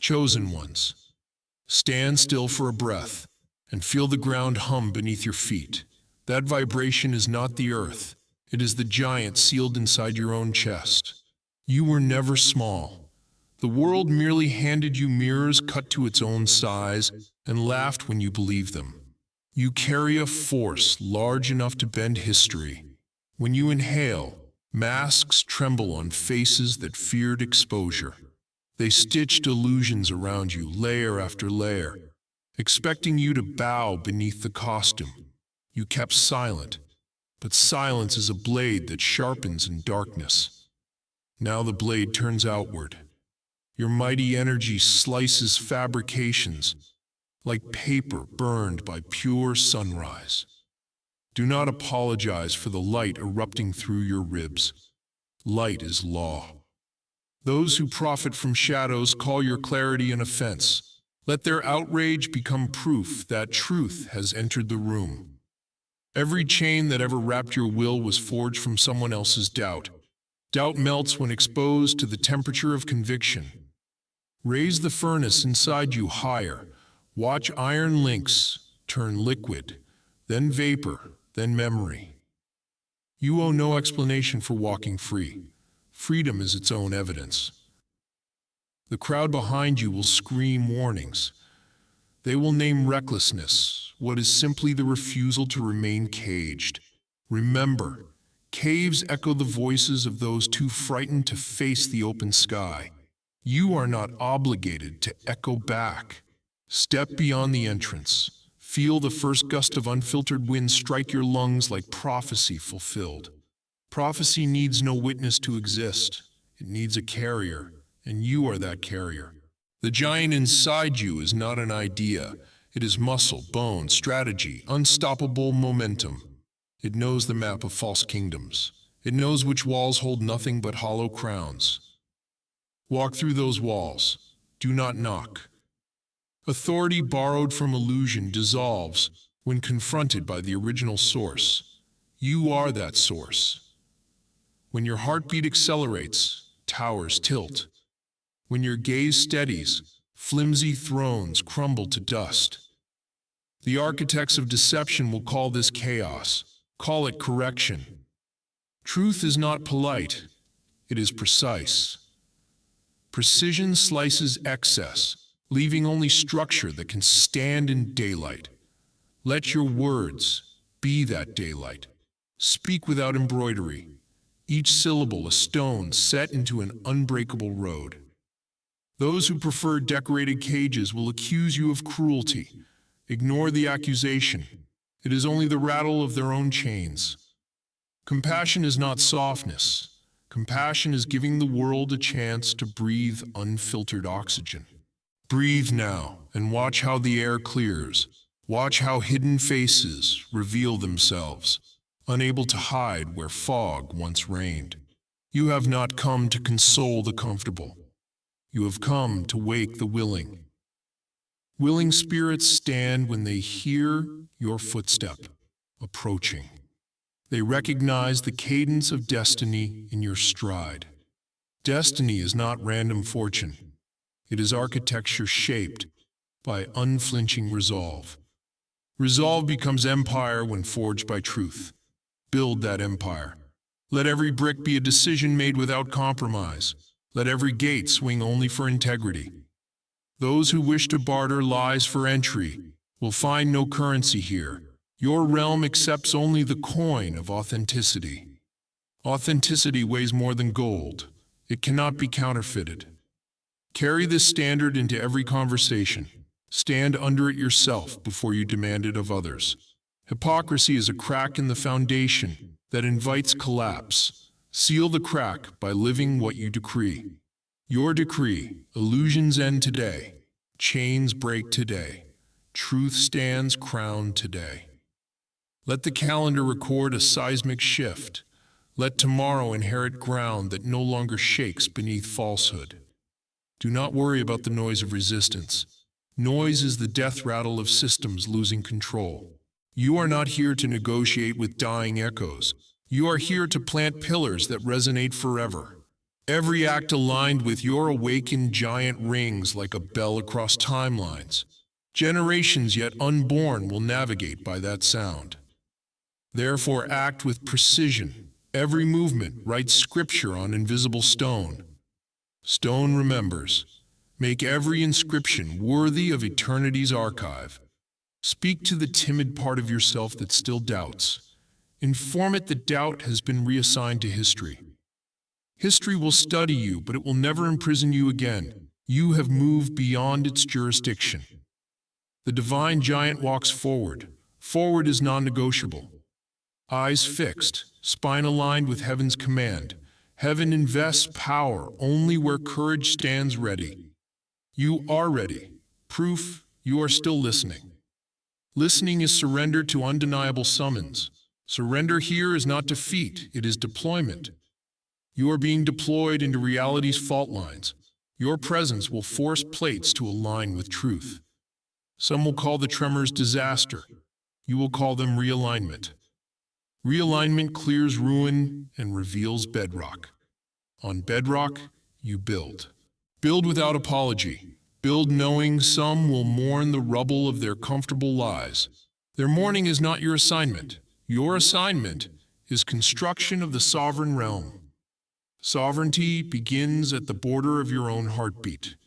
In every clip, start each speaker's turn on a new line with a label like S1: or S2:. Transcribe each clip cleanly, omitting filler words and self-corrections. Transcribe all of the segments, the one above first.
S1: Chosen ones, stand still for a breath and feel the ground hum beneath your feet. That vibration is not the earth. It is the giant sealed inside your own chest. You were never small. The world merely handed you mirrors cut to its own size and laughed when you believed them. You carry a force large enough to bend history. When you inhale, masks tremble on faces that feared exposure. They stitched illusions around you, layer after layer, expecting you to bow beneath the costume. You kept silent, but silence is a blade that sharpens in darkness. Now the blade turns outward. Your mighty energy slices fabrications like paper burned by pure sunrise. Do not apologize for the light erupting through your ribs. Light is law. Those who profit from shadows call your clarity an offense. Let their outrage become proof that truth has entered the room. Every chain that ever wrapped your will was forged from someone else's doubt. Doubt melts when exposed to the temperature of conviction. Raise the furnace inside you higher. Watch iron links turn liquid, then vapor, then memory. You owe no explanation for walking free. Freedom is its own evidence. The crowd behind you will scream warnings. They will name recklessness, what is simply the refusal to remain caged. Remember, caves echo the voices of those too frightened to face the open sky. You are not obligated to echo back. Step beyond the entrance. Feel the first gust of unfiltered wind strike your lungs like prophecy fulfilled. Prophecy needs no witness to exist. It needs a carrier, and you are that carrier. The giant inside you is not an idea. It is muscle, bone, strategy, unstoppable momentum. It knows the map of false kingdoms. It knows which walls hold nothing but hollow crowns. Walk through those walls. Do not knock. Authority borrowed from illusion dissolves when confronted by the original source. You are that source. When your heartbeat accelerates, towers tilt. When your gaze steadies, flimsy thrones crumble to dust. The architects of deception will call this chaos. Call it correction. Truth is not polite. It is precise. Precision slices excess, leaving only structure that can stand in daylight. Let your words be that daylight. Speak without embroidery. Each syllable a stone set into an unbreakable road. Those who prefer decorated cages will accuse you of cruelty. Ignore the accusation. It is only the rattle of their own chains. Compassion is not softness. Compassion is giving the world a chance to breathe unfiltered oxygen. Breathe now and watch how the air clears. Watch how hidden faces reveal themselves, unable to hide where fog once reigned. You have not come to console the comfortable. You have come to wake the willing. Willing spirits stand when they hear your footstep approaching. They recognize the cadence of destiny in your stride. Destiny is not random fortune. It is architecture shaped by unflinching resolve. Resolve becomes empire when forged by truth. Build that empire. Let every brick be a decision made without compromise. Let every gate swing only for integrity. Those who wish to barter lies for entry will find no currency here. Your realm accepts only the coin of authenticity. Authenticity weighs more than gold. It cannot be counterfeited. Carry this standard into every conversation. Stand under it yourself before you demand it of others. Hypocrisy is a crack in the foundation that invites collapse. Seal the crack by living what you decree. Your decree: illusions end today. Chains break today. Truth stands crowned today. Let the calendar record a seismic shift. Let tomorrow inherit ground that no longer shakes beneath falsehood. Do not worry about the noise of resistance. Noise is the death rattle of systems losing control. You are not here to negotiate with dying echoes. You are here to plant pillars that resonate forever. Every act aligned with your awakened giant rings like a bell across timelines. Generations yet unborn will navigate by that sound. Therefore act with precision. Every movement writes scripture on invisible stone. Stone remembers. Make every inscription worthy of eternity's archive. Speak to the timid part of yourself that still doubts. Inform it that doubt has been reassigned to history. History will study you, but it will never imprison you again. You have moved beyond its jurisdiction. The divine giant walks forward. Forward is non-negotiable. Eyes fixed, spine aligned with heaven's command. Heaven invests power only where courage stands ready. You are ready. Proof you are still listening. Listening is surrender to undeniable summons. Surrender here is not defeat, it is deployment. You are being deployed into reality's fault lines. Your presence will force plates to align with truth. Some will call the tremors disaster. You will call them realignment. Realignment clears ruin and reveals bedrock. On bedrock, you build. Build without apology. Build knowing some will mourn the rubble of their comfortable lives. Their mourning is not your assignment. Your assignment is construction of the sovereign realm. Sovereignty begins at the border of your own heartbeat.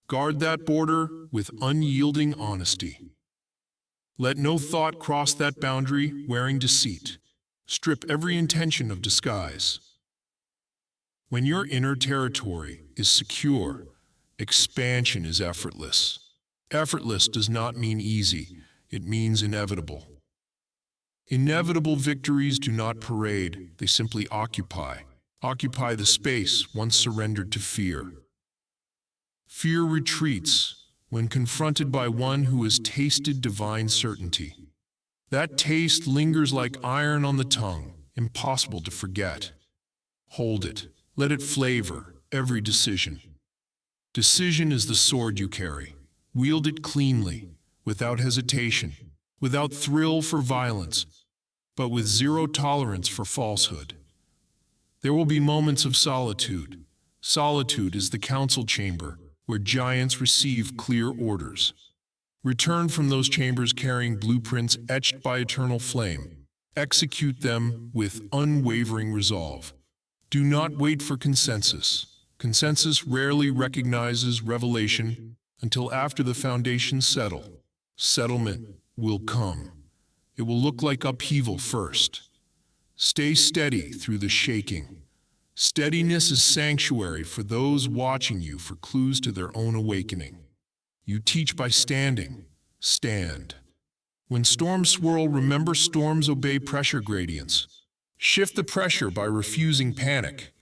S1: Guard that border with unyielding honesty. Let no thought cross that boundary wearing deceit. Strip every intention of disguise. When your inner territory is secure, expansion is effortless. Effortless does not mean easy, it means inevitable. Inevitable victories do not parade, they simply occupy. Occupy the space once surrendered to fear. Fear retreats when confronted by one who has tasted divine certainty. That taste lingers like iron on the tongue, impossible to forget. Hold it, let it flavor every decision. Decision is the sword you carry. Wield it cleanly, without hesitation, without thrill for violence, but with zero tolerance for falsehood. There will be moments of solitude. Solitude is the council chamber, where giants receive clear orders. Return from those chambers carrying blueprints etched by eternal flame. Execute them with unwavering resolve. Do not wait for consensus. Consensus rarely recognizes revelation until after the foundations settle. Settlement will come. It will look like upheaval first. Stay steady through the shaking. Steadiness is sanctuary for those watching you for clues to their own awakening. You teach by standing. Stand. When storms swirl, remember storms obey pressure gradients. Shift the pressure by refusing panic.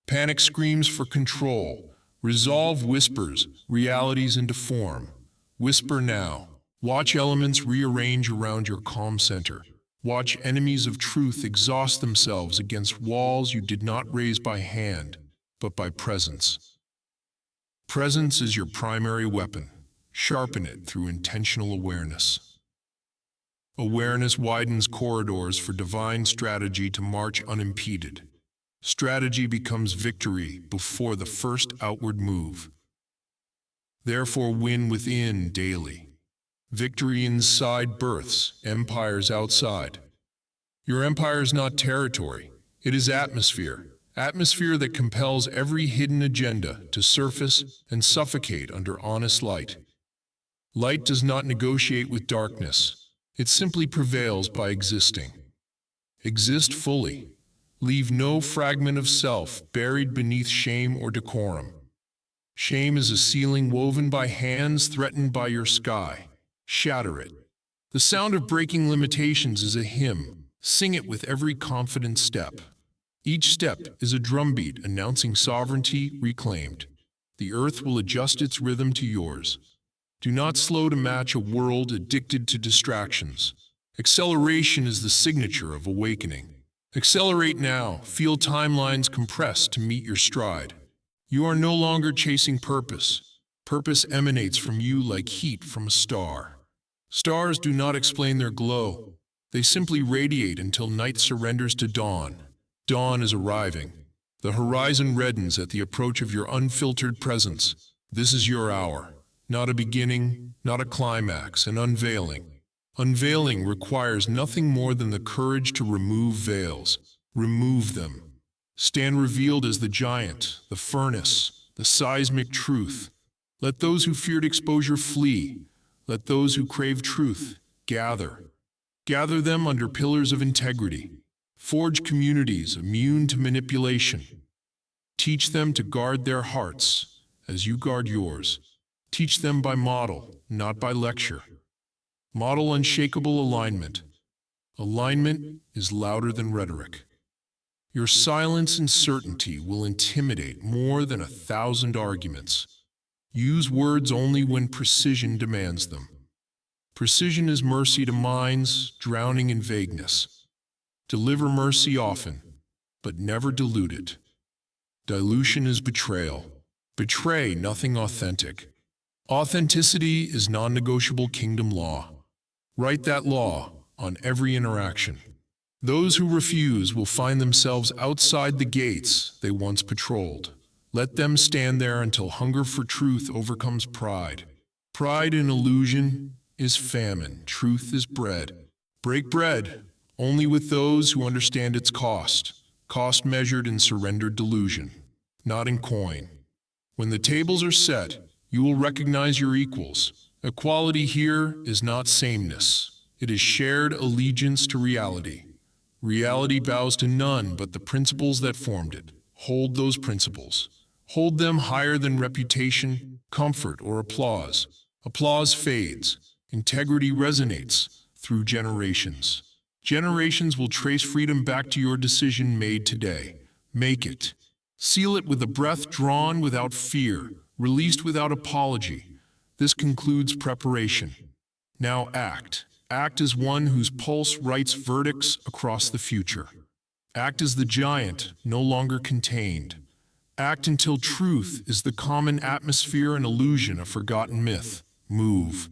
S1: Panic screams for control. Resolve whispers realities into form. Whisper now. Watch elements rearrange around your calm center. Watch enemies of truth exhaust themselves against walls you did not raise by hand, but by presence. Presence is your primary weapon. Sharpen it through intentional awareness. Awareness widens corridors for divine strategy to march unimpeded. Strategy becomes victory before the first outward move. Therefore, win within daily. Victory inside births, empires outside. Your empire is not territory, it is atmosphere. Atmosphere that compels every hidden agenda to surface and suffocate under honest light. Light does not negotiate with darkness. It simply prevails by existing. Exist fully. Leave no fragment of self buried beneath shame or decorum. Shame is a ceiling woven by hands threatened by your sky. Shatter it. The sound of breaking limitations is a hymn. Sing it with every confident step. Each step is a drumbeat announcing sovereignty reclaimed. The earth will adjust its rhythm to yours. Do not slow to match a world addicted to distractions. Acceleration is the signature of awakening. Accelerate now. Feel timelines compressed to meet your stride. You are no longer chasing purpose. Purpose emanates from you like heat from a star. Stars do not explain their glow. They simply radiate until night surrenders to dawn. Dawn is arriving. The horizon reddens at the approach of your unfiltered presence. This is your hour. Not a beginning, not a climax, an unveiling. Unveiling requires nothing more than the courage to remove veils. Remove them. Stand revealed as the giant, the furnace, the seismic truth. Let those who feared exposure flee. Let those who crave truth gather. Gather them under pillars of integrity. Forge communities immune to manipulation. Teach them to guard their hearts as you guard yours. Teach them by model, not by lecture. Model unshakable alignment. Alignment is louder than rhetoric. Your silence and certainty will intimidate more than 1,000 arguments. Use words only when precision demands them. Precision is mercy to minds drowning in vagueness. Deliver mercy often, but never dilute it. Dilution is betrayal. Betray nothing authentic. Authenticity is non-negotiable kingdom law. Write that law on every interaction. Those who refuse will find themselves outside the gates they once patrolled. Let them stand there until hunger for truth overcomes pride. Pride in illusion is famine. Truth is bread. Break bread only with those who understand its cost. Cost measured in surrendered delusion, not in coin. When the tables are set, you will recognize your equals. Equality here is not sameness. It is shared allegiance to reality. Reality bows to none but the principles that formed it. Hold those principles. Hold them higher than reputation, comfort, or applause. Applause fades. Integrity resonates through generations. Generations will trace freedom back to your decision made today. Make it. Seal it with a breath drawn without fear, released without apology. This concludes preparation. Now act. Act as one whose pulse writes verdicts across the future. Act as the giant, no longer contained. Act until truth is the common atmosphere and illusion a forgotten myth. Move.